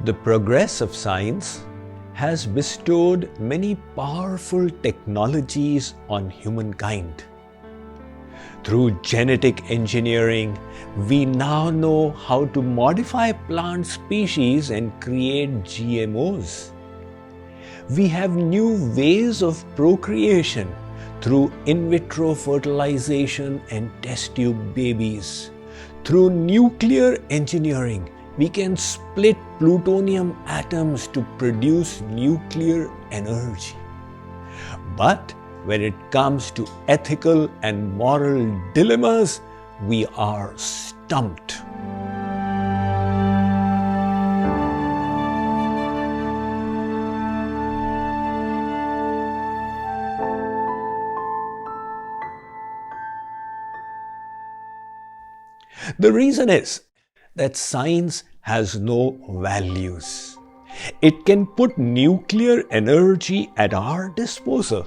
The progress of science has bestowed many powerful technologies on humankind. Through genetic engineering, we now know how to modify plant species and create GMOs. We have new ways of procreation through in vitro fertilization and test tube babies. Through nuclear engineering, we can split plutonium atoms to produce nuclear energy. But when it comes to ethical and moral dilemmas, we are stumped. The reason is that science has no values. It can put nuclear energy at our disposal,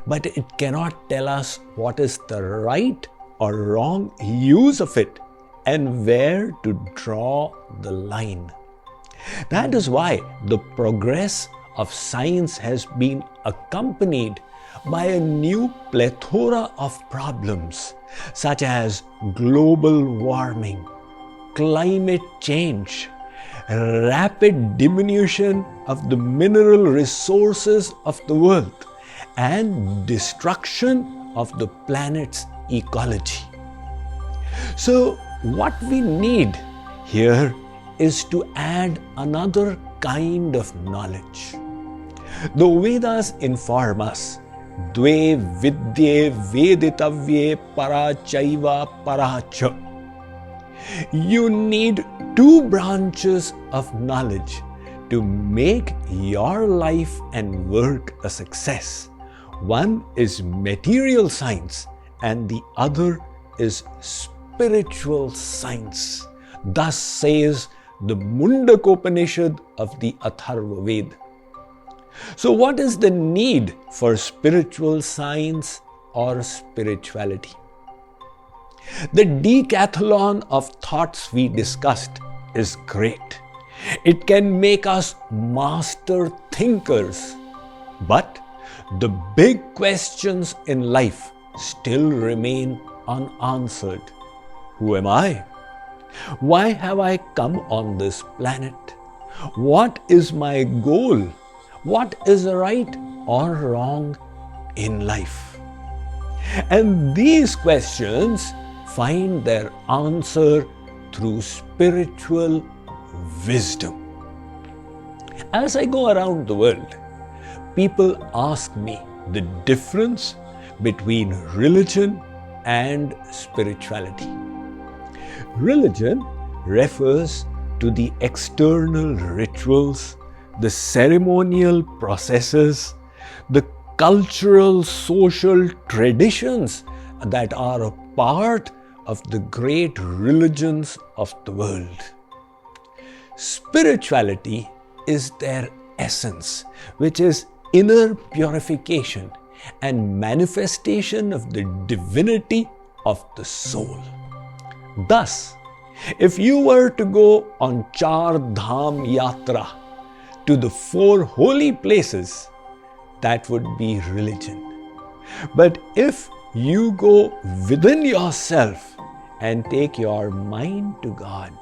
but it cannot tell us what is the right or wrong use of it and where to draw the line. That is why the progress of science has been accompanied by a new plethora of problems such as global warming, climate change, rapid diminution of the mineral resources of the world, and destruction of the planet's ecology. So, what we need here is to add another kind of knowledge. The Vedas inform us, Dve vidye veditavye parachaiva paracha. You need two branches of knowledge to make your life and work a success. One is material science and the other is spiritual science. Thus says the Mundakopanishad of the Atharva Ved. So what is the need for spiritual science or spirituality? The decathlon of thoughts we discussed is great. It can make us master thinkers. But the big questions in life still remain unanswered. Who am I? Why have I come on this planet? What is my goal? What is right or wrong in life? And these questions find their answer through spiritual wisdom. As I go around the world, people ask me the difference between religion and spirituality. Religion refers to the external rituals, the ceremonial processes, the cultural, social traditions that are a part of the great religions of the world. Spirituality is their essence, which is inner purification and manifestation of the divinity of the soul. Thus, if you were to go on Char Dham Yatra to the 4 holy places, that would be religion. But if you go within yourself and take your mind to God,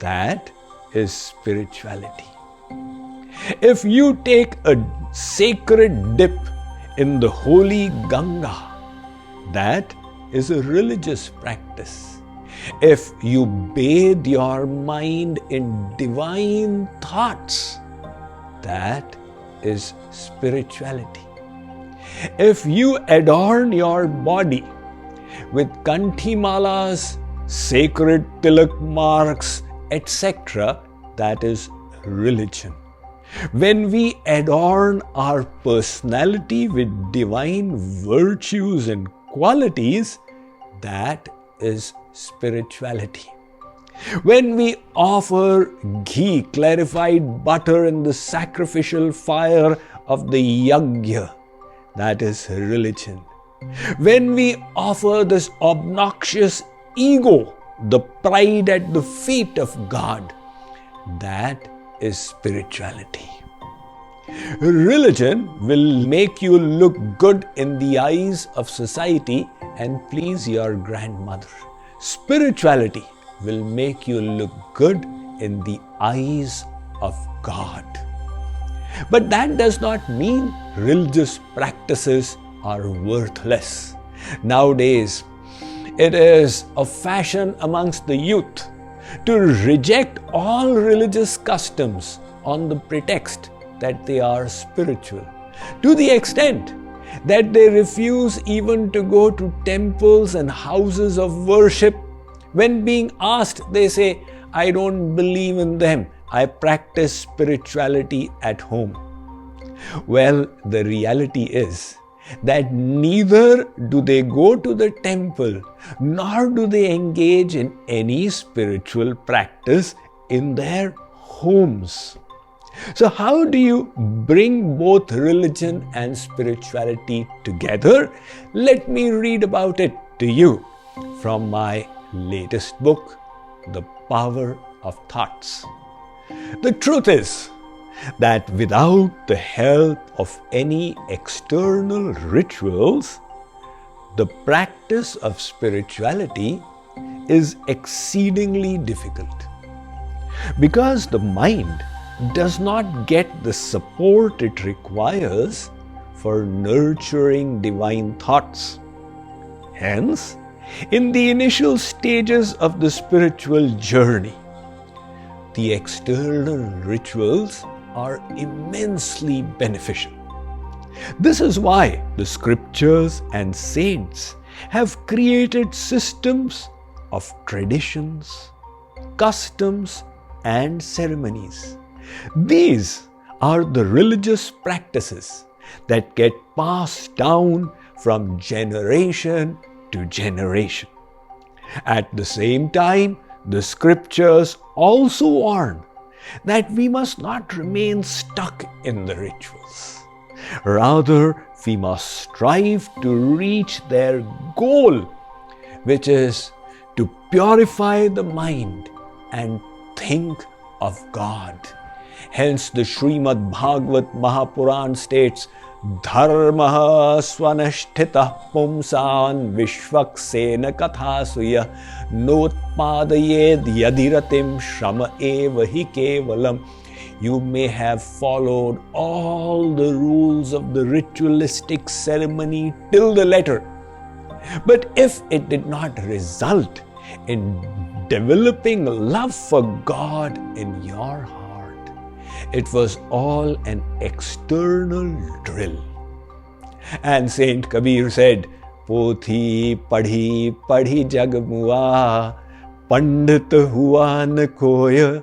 that is spirituality. If you take a sacred dip in the holy Ganga, that is a religious practice. If you bathe your mind in divine thoughts, that is spirituality. If you adorn your body with kanthi-malas, sacred tilak marks, etc., that is religion. When we adorn our personality with divine virtues and qualities, that is spirituality. When we offer ghee, clarified butter in the sacrificial fire of the yajna, that is religion. When we offer this obnoxious ego, the pride at the feet of God, that is spirituality. Religion will make you look good in the eyes of society and please your grandmother. Spirituality will make you look good in the eyes of God. But that does not mean religious practices are worthless. Nowadays, it is a fashion amongst the youth to reject all religious customs on the pretext that they are spiritual, to the extent that they refuse even to go to temples and houses of worship. When being asked, they say, I don't believe in them. I practice spirituality at home. Well, the reality is that neither do they go to the temple, nor do they engage in any spiritual practice in their homes. So how do you bring both religion and spirituality together? Let me read about it to you from my latest book, The Power of Thoughts. The truth is that without the help of any external rituals, the practice of spirituality is exceedingly difficult. Because the mind does not get the support it requires for nurturing divine thoughts. Hence, in the initial stages of the spiritual journey, the external rituals are immensely beneficial. This is why the scriptures and saints have created systems of traditions, customs, and ceremonies. These are the religious practices that get passed down from generation to generation. At the same time, the scriptures also warn that we must not remain stuck in the rituals. Rather, we must strive to reach their goal, which is to purify the mind and think of God. Hence the Srimad Bhagavat Mahapuran states, Dharmaha swanashtitah pumsan vishvaksena kathasuya notpadayed yadiratim shrama eva hi kevalam. You may have followed all the rules of the ritualistic ceremony till the letter, but if it did not result in developing love for God in your heart, it was all an external drill. And Saint Kabir said, Pothi padhi padhi jag mua, pandit hua na koya,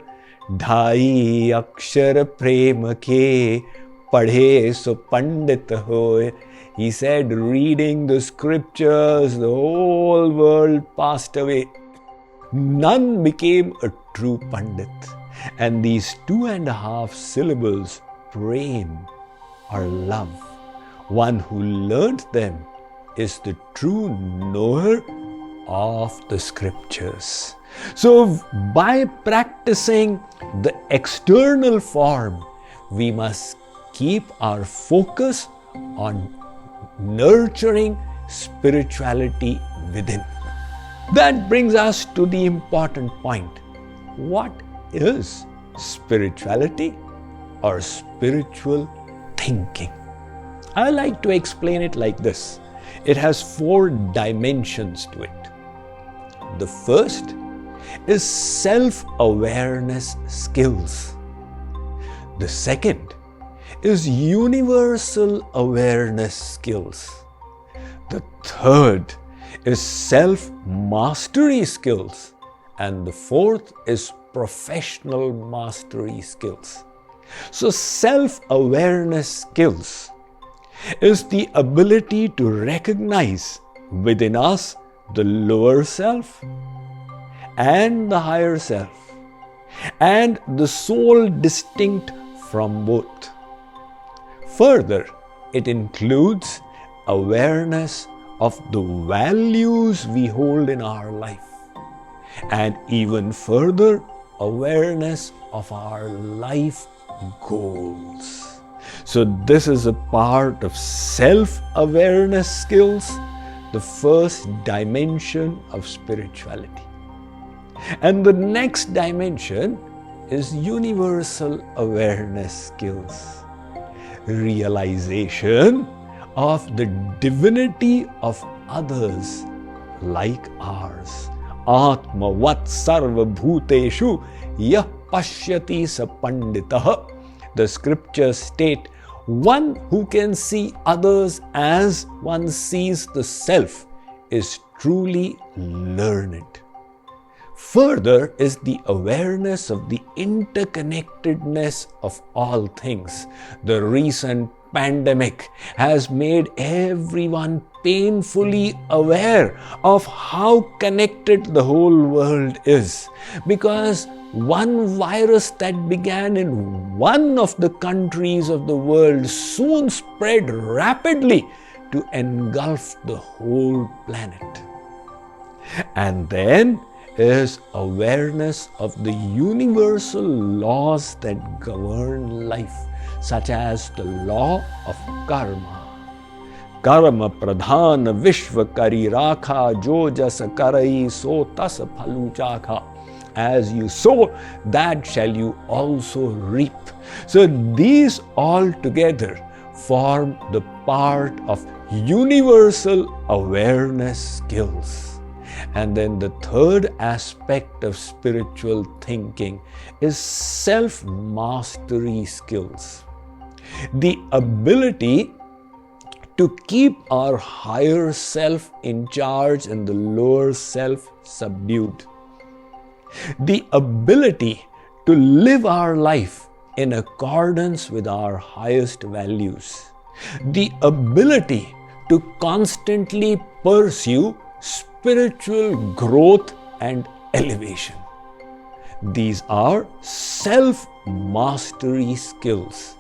dhai akshar prema ke, padhe so pandit hoy. He said, reading the scriptures, the whole world passed away. None became a true pandit. And these 2.5 syllables, prem, or love, one who learnt them is the true knower of the scriptures. So by practicing the external form, we must keep our focus on nurturing spirituality within. That brings us to the important point. What is spirituality or spiritual thinking? I like to explain it like this. It has 4 dimensions to it. The first is self-awareness skills. The second is universal awareness skills. The third is self-mastery skills. And the fourth is professional mastery skills. So self-awareness skills is the ability to recognize within us the lower self and the higher self, and the soul distinct from both. Further, it includes awareness of the values we hold in our life. And even further, awareness of our life goals. So this is a part of self-awareness skills, the first dimension of spirituality. And the next dimension is universal awareness skills. Realization of the divinity of others like ours. Atmavat sarva bhuteshu yah pashyati sa panditah. The scriptures state, one who can see others as one sees the self is truly learned. Further is the awareness of the interconnectedness of all things. The recent pandemic has made everyone painfully aware of how connected the whole world is, because one virus that began in one of the countries of the world soon spread rapidly to engulf the whole planet. And then is awareness of the universal laws that govern life, such as the law of karma. Karma pradhana vishva kari rakha jo jasa karai so tas phalu chakha. As you sow, that shall you also reap. So these all together form the part of universal awareness skills. And then the third aspect of spiritual thinking is self-mastery skills. The ability to keep our higher self in charge and the lower self subdued. The ability to live our life in accordance with our highest values. The ability to constantly pursue spiritual growth and elevation. These are self-mastery skills.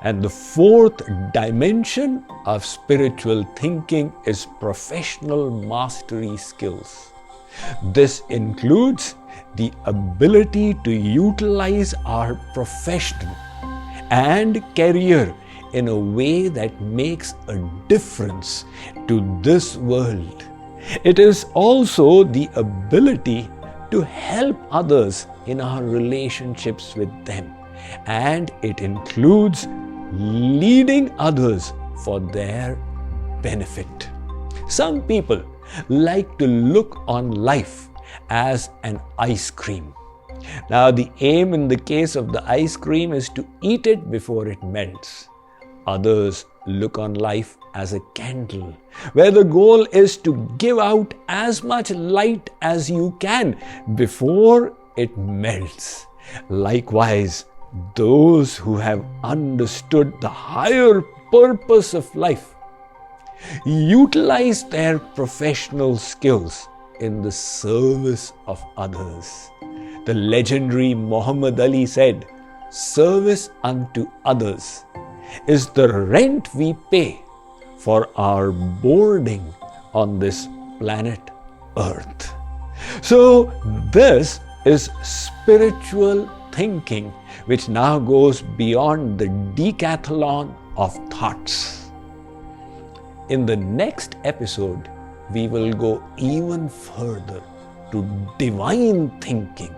And the fourth dimension of spiritual thinking is professional mastery skills. This includes the ability to utilize our profession and career in a way that makes a difference to this world. It is also the ability to help others in our relationships with them, and it includes leading others for their benefit. Some people like to look on life as an ice cream. Now, the aim in the case of the ice cream is to eat it before it melts. Others look on life as a candle, where the goal is to give out as much light as you can before it melts. Likewise, those who have understood the higher purpose of life utilize their professional skills in the service of others. The legendary Muhammad Ali said, "Service unto others is the rent we pay for our boarding on this planet Earth." So this is spiritual thinking, which now goes beyond the decathlon of thoughts. In the next episode, we will go even further to divine thinking,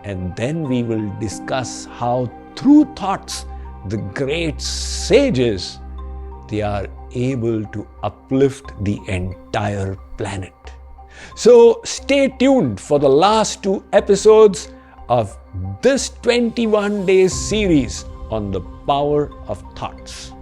and then we will discuss how through thoughts the great sages, they are able to uplift the entire planet. So stay tuned for the last 2 episodes of this 21 days series on the power of thoughts.